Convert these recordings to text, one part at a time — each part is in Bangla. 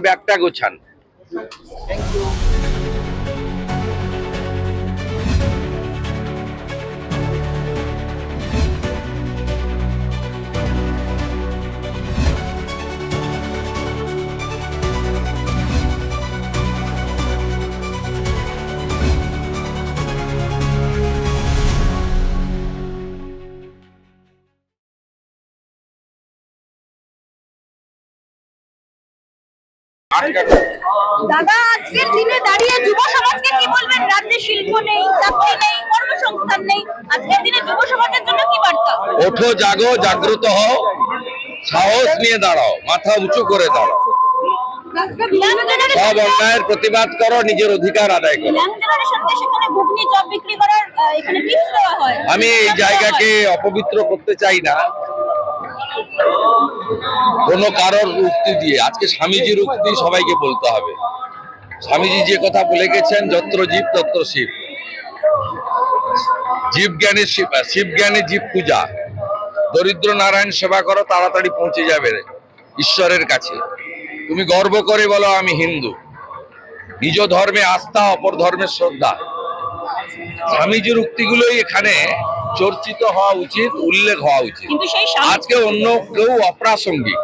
ব্যাগটা গোছান। দাদা, আজকের দিনে দাঁড়িয়ে যুব সমাজকে কি বলবেন? রাজ্যে শিল্প নেই, চাকরি নেই, কর্মসংস্থান নেই। আজকের দিনে যুব সমাজের জন্য কি বার্তা? ওঠো, জাগো, জাগ্রত হও, সাহস নিয়ে দাঁড়াও, মাথা উঁচু করে দাঁড়াও, সব অন্যায়ের প্রতিবাদ করো, নিজের অধিকার আদায় করো। আমি এই জায়গাকে অপবিত্র করতে চাই না কোন কারোর উক্তি দিয়ে। আজকে স্বামীজির উক্তি সবাইকে বলতে হবে। স্বামীজি যে কথা বলে গেছেন, যত্র জীব তত্র শিব। জীব জ্ঞানে শিব জ্ঞানে জীব পূজা। দরিদ্র নারায়ণ সেবা করো, তাড়াতাড়ি পৌঁছে যাবে ঈশ্বরের কাছে। তুমি গর্ব করে বলো আমি হিন্দু। নিজ ধর্মে আস্থা, অপর ধর্মের শ্রদ্ধা। স্বামীজির উক্তিগুলোই এখানে চর্চিত হওয়া উচিত, উল্লেখ হওয়া উচিত। আজকে অন্য কেউ অপ্রাসঙ্গিক।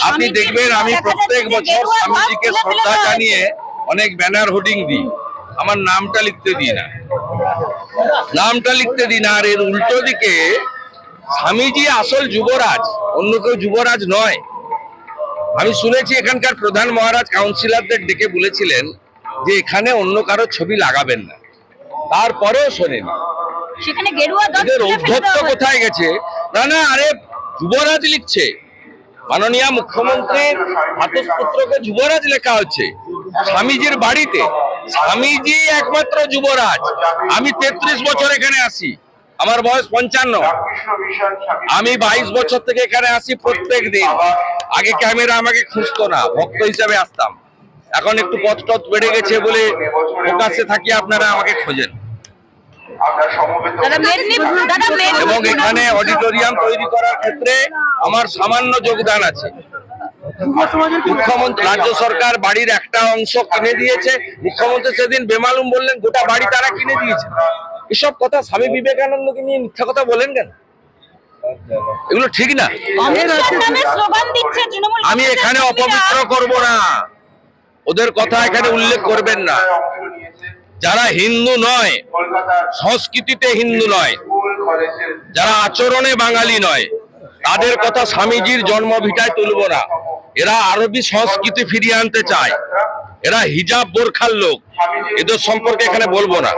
আপনি দেখবেন আমি প্রত্যেক বছর স্বামীজিকে শ্রদ্ধা জানিয়ে অনেক ব্যানার হোর্ডিং দিই, আমার নামটা লিখতে দিই না, আর এর উল্টো দিকে স্বামীজি আসল যুবরাজ, অন্য কেউ যুবরাজ নয়। আমি শুনেছি এখানকার প্রধান মহারাজ কাউন্সিলরদের ডেকে বলেছিলেন যে এখানে অন্য কারো ছবি লাগাবেন না, তারপরেও শোনেন। উদ্ধত্ত কোথায় গেছে? না, আরে যুবরাজ লিখছে, মাননীয় মুখ্যমন্ত্রীর ভাতস্পুত্রকে যুবরাজ লেখা হচ্ছে স্বামীজির বাড়িতে। স্বামীজি একমাত্র যুবরাজ। আমি 33 বছর এখানে আসি, আমার বয়স 55। আমি 22 বছর থেকে এখানে আসি প্রত্যেক দিন। আগে ক্যামেরা আমাকে খুঁজতো না, ভক্ত হিসাবে আসতাম। এখন একটু পথ বেড়ে গেছে বলে প্রকাশ্যে থাকি, আপনারা আমাকে খোঁজেন। এবং এখানে অডিটোরিয়াম তৈরি করার ক্ষেত্রে আমার সামান্য যোগদান আছে। মুখ্যমন্ত্রী, রাজ্য সরকার বাড়ির একটা অংশ কিনে দিয়েছে। মুখ্যমন্ত্রী সেদিন বেমালুম বললেন গোটা বাড়ি তারা কিনে দিয়েছে। এসব কথা স্বামী বিবেকানন্দকে নিয়ে মিথ্যা কথা বলেন কেন? এগুলো ঠিক না। আমি এখানে অপবিত্র করব না, ওদের কথা এখানে উল্লেখ করবেন না। যারা হিন্দু নয়, সংস্কৃতিতে হিন্দু নয়, যারা আচরণে বাঙালি নয়, তাদের কথা স্বামীজির জন্মভিটায় তুলব না। এরা আরবি সংস্কৃতি ফিরিয়ে আনতে চায়, এরা হিজাব বোরখার লোক, এদের সম্পর্কে এখানে বলবো না।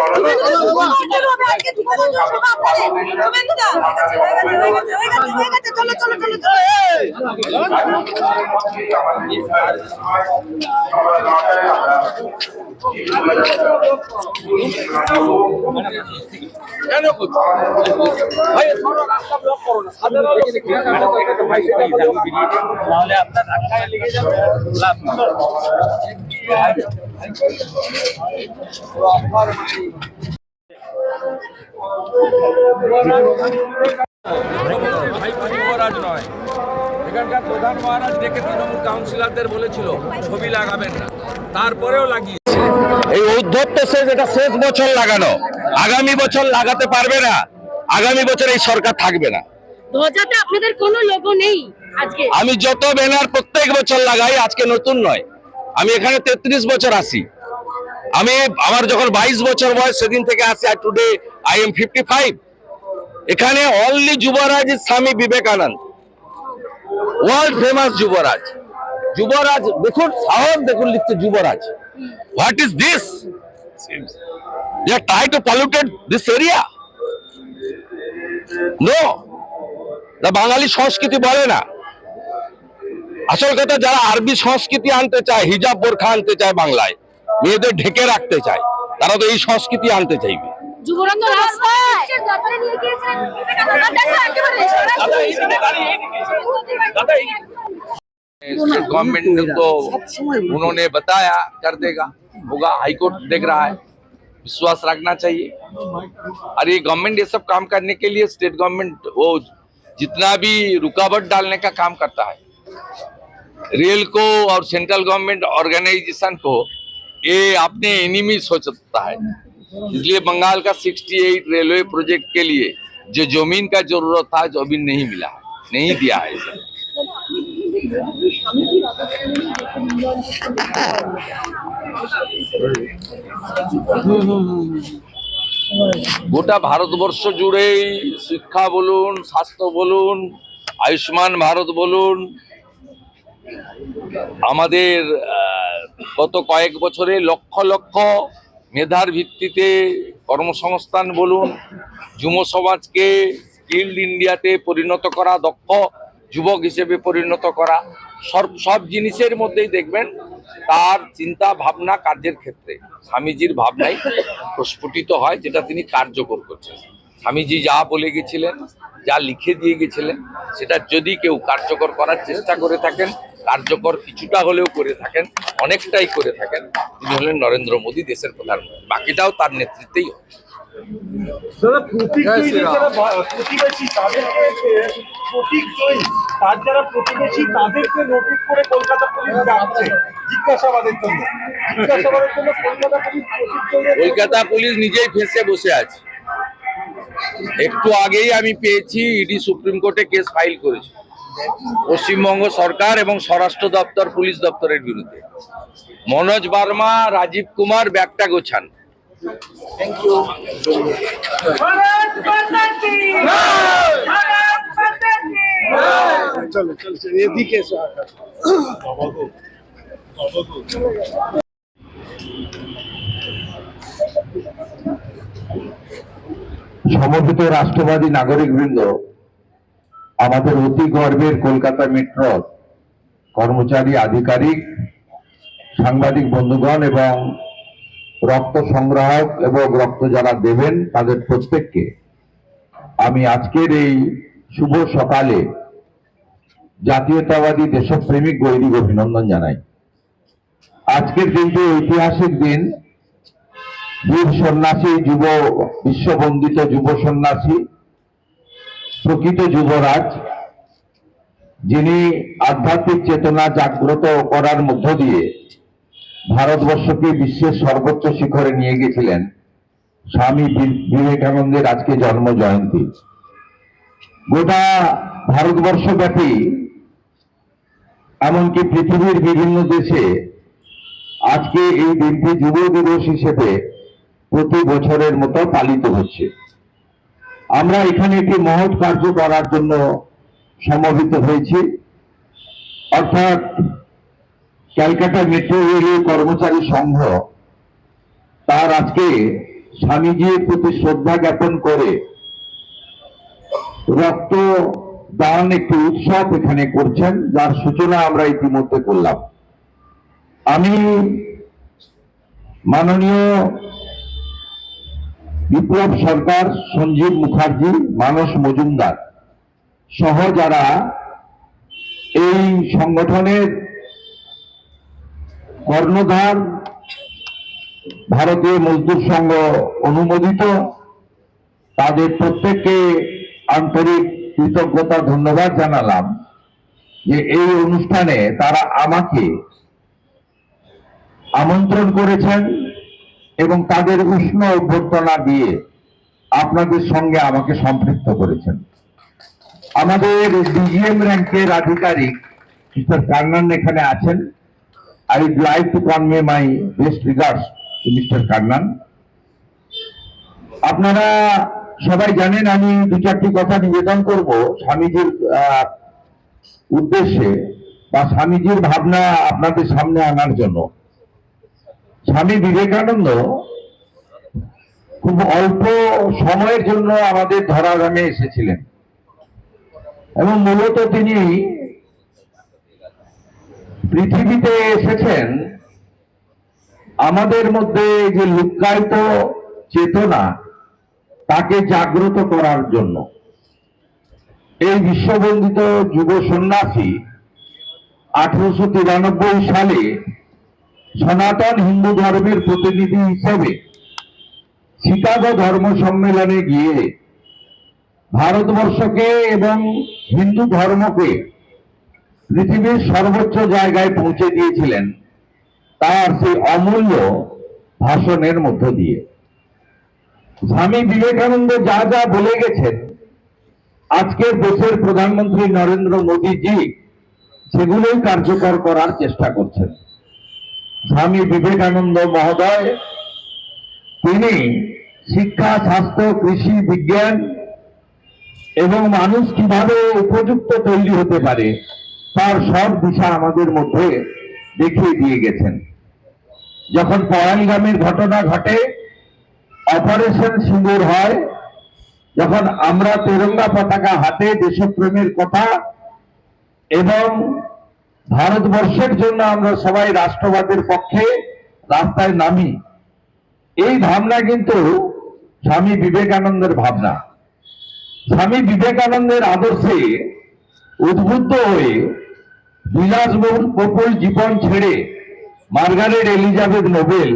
যুবরাজ নয়, এখানকার প্রধান মহারাজ ডেকে তৃণমূল কাউন্সিলরদের বলেছিল ছবি লাগাবেন না, তারপরেও লাগিয়েছে। এই ঔদ্ধত্য শেষ, এটা শেষ বছর লাগানো, আগামী বছর লাগাতে পারবে না। আগামী বছর এই সরকার থাকবে না। ধ্বজাতে আপনাদের কোনো লোগো নেই। আজকে আমি যত ব্যানার প্রত্যেক বছর লাগাই, আজকে নতুন নয়। আমি এখানে 33 বছর আসি। আমার যখন 22 বছর বয়স সেদিন থেকে আসি। আর টুডে আই এম 55। এখানে only Yuvraj is Swami Vivekananda, world famous Yuvraj. Yuvraj দেখুন, সাহস দেখুন, লিখছে Yuvraj. What is this? You are trying to polluted this area. No, Bengali সংস্কৃতি বলে না। আসল কথা, যারা আরবি সংস্কৃতি আনতে চায়, হিজাব বোরখা আনতে চায়, বাংলায় মেয়েদের ঢেকে রাখতে চায়, তারা তো এই সংস্কৃতি আনতে চাইবে। गवर्नमेंट को उन्होंने बताया कर देगा, होगा। हाईकोर्ट देख रहा है, विश्वास रखना चाहिए। और ये गवर्नमेंट ये सब काम करने के लिए, स्टेट गवर्नमेंट वो जितना भी रुकावट डालने का काम करता है। रेल को और सेंट्रल गवर्नमेंट ऑर्गेनाइजेशन को ये अपने एनिमी सोचता है। इसलिए बंगाल का 68 रेलवे प्रोजेक्ट के लिए जो जमीन का जरूरत था जो अभी नहीं मिला है, नहीं दिया है इसे। গোটা ভারতবর্ষ জুড়েই শিক্ষা বলুন, স্বাস্থ্য বলুন, আয়ুষ্মান ভারত বলুন, আমাদের গত কয়েক বছরে লক্ষ লক্ষ মেধার ভিত্তিতে কর্মসংস্থান বলুন, যুব সমাজকে স্কিলড ইন্ডিয়াতে পরিণত করা, দক্ষ যুবক হিসেবে পরিণত করা, সব জিনিসের মধ্যেই দেখবেন তার চিন্তা ভাবনা কার্যের ক্ষেত্রে স্বামীজির ভাবনাই প্রস্ফুটিত হয়, যেটা তিনি কার্যকর করছেন। স্বামীজি যা বলে গেছিলেন, যা লিখে দিয়ে গেছিলেন, সেটা যদি কেউ কার্যকর করার চেষ্টা করে থাকেন, কার্যকর কিছুটা হলেও করে থাকেন, অনেকটাই করে থাকেন, তিনি হলেন নরেন্দ্র মোদী, দেশের প্রধানমন্ত্রী। বাকিটাও তার নেতৃত্বেই হয়। দাদা প্রতিবেশী তাদেরকে তার যারা প্রতিবেশী তাদেরকে নোটিশ করে কলকাতা পুলিশ ডাকছে জিজ্ঞাসাবাদের জন্য কলকাতা পুলিশ নিজেই ফেঁসে বসে আছে। একটু আগেই আমি পেয়েছি ইডি সুপ্রিম কোর্টে কেস ফাইল করেছে পশ্চিমবঙ্গ সরকার এবং স্বরাষ্ট্র দপ্তর, পুলিশ দপ্তরের বিরুদ্ধে। মনোজ বার্মা, রাজীব কুমার ব্যাগটা গোছান। চলো এদিকে সমবেত রাষ্ট্রবাদী নাগরিকবৃন্দ, আমাদের অতি গর্বের কলকাতা মেট্রোর কর্মচারী, আধিকারিক, সাংবাদিক বন্ধুগণ এবং রক্ত সংগ্রাহক এবং রক্ত যারা দেবেন তাদের প্রত্যেককে আমি আজকের এই শুভ সকালে জাতীয়তাবাদী দেশপ্রেমিক গৈরিক অভিনন্দন জানাই। আজকের দিনটি ঐতিহাসিক দিন। বীর সন্ন্যাসী, বিশ্ববন্দিত যুব সন্ন্যাসী, প্রকৃত যুবরাজ, যিনি আধ্যাত্মিক চেতনা জাগ্রত করার মধ্য দিয়ে ভারতবর্ষকে বিশ্বের সর্বোচ্চ শিখরে নিয়ে গেছিলেন, স্বামী বিবেকানন্দের আজকে জন্ম জয়ন্তী। গোটা ভারতবর্ষব্যাপী এমনকি পৃথিবীর বিভিন্ন দেশে আজকে এই দিনটি যুব দিবস হিসেবে প্রতি বছরের মতো পালিত হচ্ছে। আমরা এখানে একটি মহৎ কার্য করার জন্য সমবেত হয়েছি, অর্থাৎ ক্যালকাটা মেট্রো রেলের কর্মচারী সংঘ তার আজকে স্বামীজির প্রতি শ্রদ্ধা জ্ঞাপন করে রক্ত দান একটি উৎসব এখানে করছেন, যার সূচনা আমরা ইতিমধ্যে করলাম। আমি মাননীয় বিপ্লব সরকার, সঞ্জীব মুখার্জি, মানস মজুমদার সহ যারা এই সংগঠনের কর্ণধার, ভারতীয় মজদুর সংঘ অনুমোদিত, তাদের প্রত্যেককে আন্তরিক কৃতজ্ঞতা, ধন্যবাদ জানালাম যে এই অনুষ্ঠানে তারা আমাকে আমন্ত্রণ করেছেন এবং তাদের উষ্ণ অভ্যর্থনা দিয়ে আপনাদের সঙ্গে আমাকে সম্পৃক্ত করেছেন। আমাদের ডিজিএম র্যাঙ্কের আধিকারিক মিস্টার কান্নান এখানে আছেন। I would like to convey my best regards to Mr. Kannan. আপনারা সবাই জানেন আমি দু চারটি কথা নিবেদন করব স্বামীজির উদ্দেশ্যে বা স্বামীজির ভাবনা আপনাদের সামনে আনার জন্য। স্বামী বিবেকানন্দ খুব অল্প সময়ের জন্য আমাদের ধরাধামে এসেছিলেন এবং মূলত তিনি পৃথিবীতে এসেছেন আমাদের মধ্যে যে লুক্কায়িত চেতনা তাকে জাগ্রত করার জন্য। এই বিশ্ববন্দিত যুব সন্ন্যাসী 1893 সালে সনাতন হিন্দু ধর্মের প্রতিনিধি হিসেবে শিকাগো ধর্ম সম্মেলনে গিয়ে ভারতবর্ষকে এবং হিন্দু ধর্মকে পৃথিবীর সর্বোচ্চ জায়গায় পৌঁছে দিয়েছিলেন তার সেই অমূল্য ভাষণের মধ্য দিয়ে। স্বামী বিবেকানন্দ যা যা বলে গেছেন আজকের দেশের প্রধানমন্ত্রী নরেন্দ্র মোদীজি সেগুলোই কার্যকর করার চেষ্টা করছেন। স্বামী বিবেকানন্দ মহোদয় তিনি শিক্ষা, স্বাস্থ্য, কৃষি, বিজ্ঞান এবং মানুষ কিভাবে উপযুক্ত তৈরি হতে পারে তার সব দিশা আমাদের মধ্যে দেখিয়ে দিয়ে গেছেন। যখন পহেলগামের ঘটনা ঘটে, অপারেশন সিঁদুর হয়, যখন আমরা তেরঙ্গা পতাকা হাতে দেশপ্রেমের কথা এবং ভারতবর্ষের জন্য আমরা সবাই রাষ্ট্রবাদের পক্ষে রাস্তায় নামি, এই ভাবনা কিন্তু স্বামী বিবেকানন্দের ভাবনা। স্বামী বিবেকানন্দের আদর্শে উদ্বুদ্ধ হয়ে বিলাসবহুল জীবন ছেড়ে মার্গারেট এলিজাবেথ নোবেল,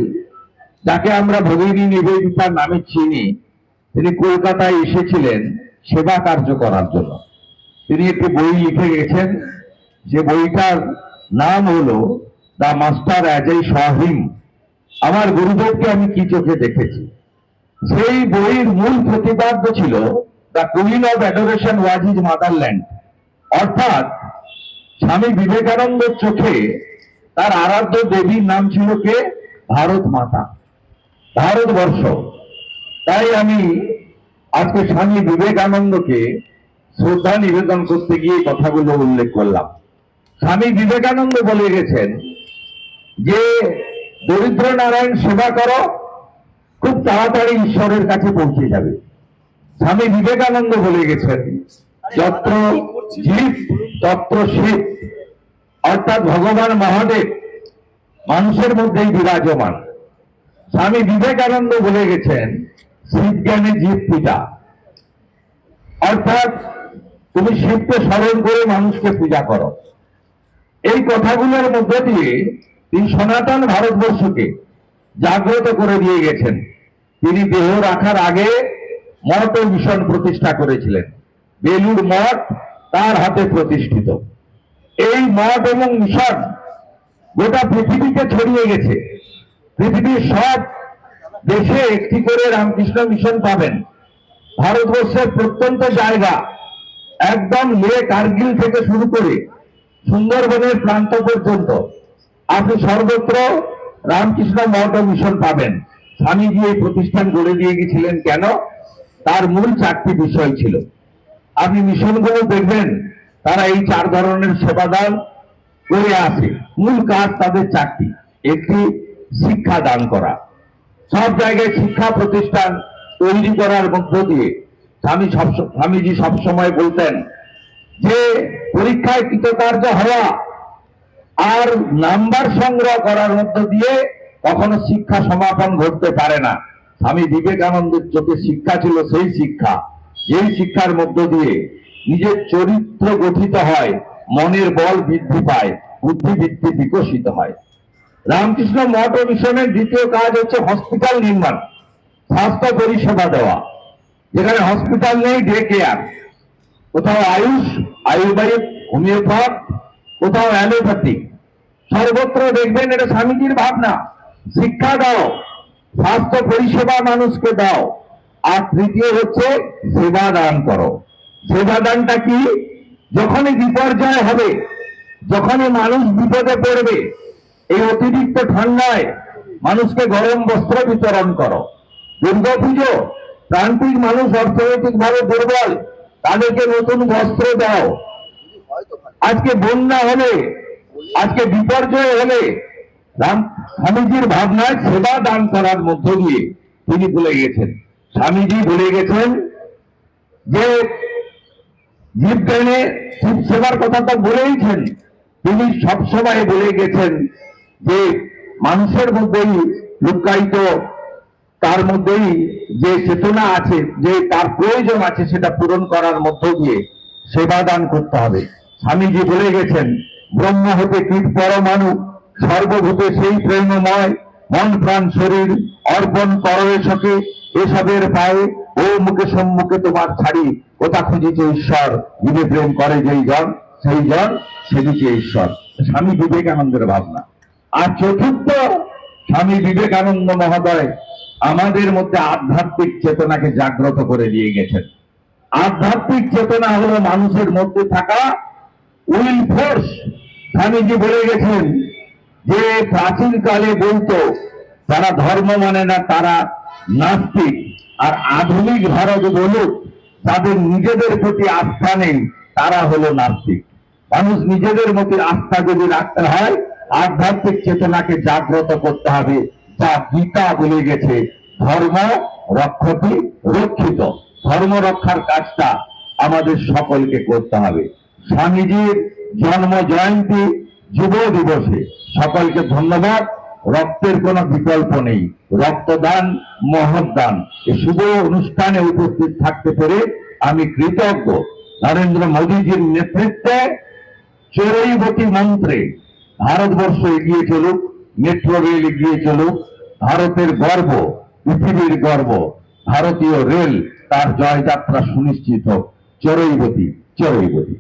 যাকে আমরা ভগিনী নিবেদিতার নামে চিনি, তিনি কলকাতায় এসেছিলেন সেবা কার্য করার জন্য। তিনি একটি বই লিখে গেছেন, যে বইটার নাম হলো the master as a Shahim, আমার গুরুদেবকে আমি কি চোখে দেখেছি। সেই বইয়ের মূল প্রতিপাদ্য ছিল the queen of adoration was his motherland, অর্থাৎ স্বামী বিবেকানন্দের চোখে তার আরাধ্য দেবীর নাম ছিল কে? ভারত মাতা, ভারতবর্ষ। তাই আমি আজকে স্বামী বিবেকানন্দকে শ্রদ্ধা নিবেদন করতে গিয়ে কথাগুলো উল্লেখ করলাম। স্বামী বিবেকানন্দ বলে গেছেন যে দরিদ্র নারায়ণ সেবা করো, খুব তাড়াতাড়ি ঈশ্বরের কাছে পৌঁছে যাবে। স্বামী বিবেকানন্দ বলে গেছেন যত্র জীব তত্র শিব, অর্থাৎ ভগবান মহাদেব মানুষের মধ্যেই বিরাজমান। স্বামী বিবেকানন্দ বলে গেছেন শিবজ্ঞানে জীব পূজা, অর্থাৎ তুমি শিবকে স্মরণ করে মানুষকে পূজা করো। এই কথাগুলোর মধ্য দিয়ে তিনি সনাতন ভারতবর্ষকে জাগ্রত করে দিয়ে গেছেন। তিনি দেহ রাখার আগে মঠ ও মিশন প্রতিষ্ঠা করেছিলেন। বেলুড় মঠ তার হাতে প্রতিষ্ঠিত। এই মঠ এবং মিশন গোটা পৃথিবীতে ছড়িয়ে গেছে। পৃথিবীর সব দেশে একটি করে রামকৃষ্ণ মিশন পাবেন। ভারতবর্ষের প্রত্যন্ত জায়গা, একদম লে কার্গিল থেকে শুরু করে সুন্দরবনের প্রান্ত পর্যন্ত আপনি সর্বত্র রামকৃষ্ণ মঠ ও মিশন পাবেন। স্বামীজি এই প্রতিষ্ঠান গড়ে দিয়ে গেছিলেন কেন? তার মূল 4টি বিষয় ছিল। আপনি মিশনগুলো দেখবেন তারা এই 4 ধরনের সেবাদান করে আসে। মূল কাজ তাদের 4টি। একটি শিক্ষা দান করা, সব জায়গায় শিক্ষা প্রতিষ্ঠান তৈরি করার মধ্য দিয়ে স্বামীজি সবসময় বলতেন যে পরীক্ষায় কৃতকার্য হওয়া আর নাম্বার সংগ্রহ করার মধ্য দিয়ে কখনো শিক্ষা সমাপন ঘটতে পারে না। স্বামী বিবেকানন্দের চোখে শিক্ষা ছিল সেই শিক্ষা, এই শিক্ষার মধ্য দিয়ে নিজের চরিত্র গঠিত হয়, মনের বল বৃদ্ধি পায়, বুদ্ধিবৃত্তি বিকশিত হয়। রামকৃষ্ণ মঠ ও মিশনের দ্বিতীয় কাজ হচ্ছে হসপিটাল নির্মাণ, স্বাস্থ্য পরিষেবা দেওয়া। যেখানে হসপিটাল নেই, ডে কেয়ার, কোথাও আয়ুষ, আয়ুর্বেদ, হোমিওপ্যাথ, কোথাও অ্যালোপ্যাথি, সর্বত্র দেখবেন এটা স্বামীজির ভাবনা। শিক্ষা দাও, স্বাস্থ্য পরিষেবা মানুষকে দাও, আর তৃতীয় হচ্ছে সেবা দান করো। সেবা দানটা কি? যখনই বিপর্যয় হবে, যখনই মানুষ বিপদে পড়বে, এই অতিরিক্ত ঠান্ডায় মানুষকে গরম বস্ত্র বিতরণ করো। দুর্গাপুজো, প্রান্তিক মানুষ অর্থনৈতিক ভাবে দুর্বল, তাদেরকে নতুন বস্ত্র দাও। আজকে বন্যা হলে, আজকে বিপর্যয় হলে স্বামীজির ভাবনায় সেবা দান করার মধ্য দিয়ে তিনি বলে গেছেন। স্বামীজি বলে গেছেন যে জীবজ্ঞানে শিব সেবার কথা তো বলেইছেন, তিনি সবসময় বলে গেছেন যে মানুষের মধ্যেই লুকায়িত, তার মধ্যেই যে চেতনা আছে, যে তার প্রয়োজন আছে, সেটা পূরণ করার মধ্য দিয়ে সেবা দান করতে হবে। স্বামীজি বলে গেছেন ব্রহ্ম হতে কীট পরমাণু, সর্বভূতে সেই প্রেমময়, মন প্রাণ শরীর অর্পণ করো এসকে, এসবের পায়ে ও মুখে সম্মুখে তোমার ছাড়ি, কোথা খুঁজিছে ঈশ্বর, জীবে প্রেম করে যেই জন সেই জন সেদিকে ঈশ্বর, স্বামী বিবেকানন্দের ভাবনা। আর চতুর্থ, স্বামী বিবেকানন্দ মহোদয় আমাদের মধ্যে আধ্যাত্মিক চেতনাকে জাগ্রত করে দিয়ে গেছেন। আধ্যাত্মিক চেতনা হলো মানুষের মধ্যে থাকা উইল ফোর্স। স্বামীজি বলে গেছেন যে প্রাচীনকালে বলতো যারা ধর্ম মানে না তারা নাস্তিক, আর আধুনিক ভারত বলুক যাদের নিজেদের প্রতি আস্থা নেই তারা হলো নাস্তিক। মানুষ নিজেদের মধ্যে আস্থা যদি রাখতে হয়, আধ্যাত্মিক চেতনাকে জাগ্রত করতে হবে, যা গীতা বলে গেছে ধর্ম রক্ষতি রক্ষিত। ধর্ম রক্ষার কাজটা আমাদের সকলকে করতে হবে। স্বামীজির জন্ম জয়ন্তী যুব দিবসে সকলকে ধন্যবাদ। রক্তের কোনো বিকল্প নেই, রক্তদান মহৎদান। এই শুভ অনুষ্ঠানে উপস্থিত থাকতে পেরে আমি কৃতজ্ঞ। নরেন্দ্র মোদীজির নেতৃত্বে চড়ুইবতী মন্ত্রে ভারতবর্ষ এগিয়ে চলুক, মেট্রো রেল এগিয়ে চলুক। ভারতের গর্ব, পৃথিবীর গর্ব, ভারতীয় রেল তার জয়যাত্রা সুনিশ্চিত হোক। চড়ুইবতী চড়ুইবতী।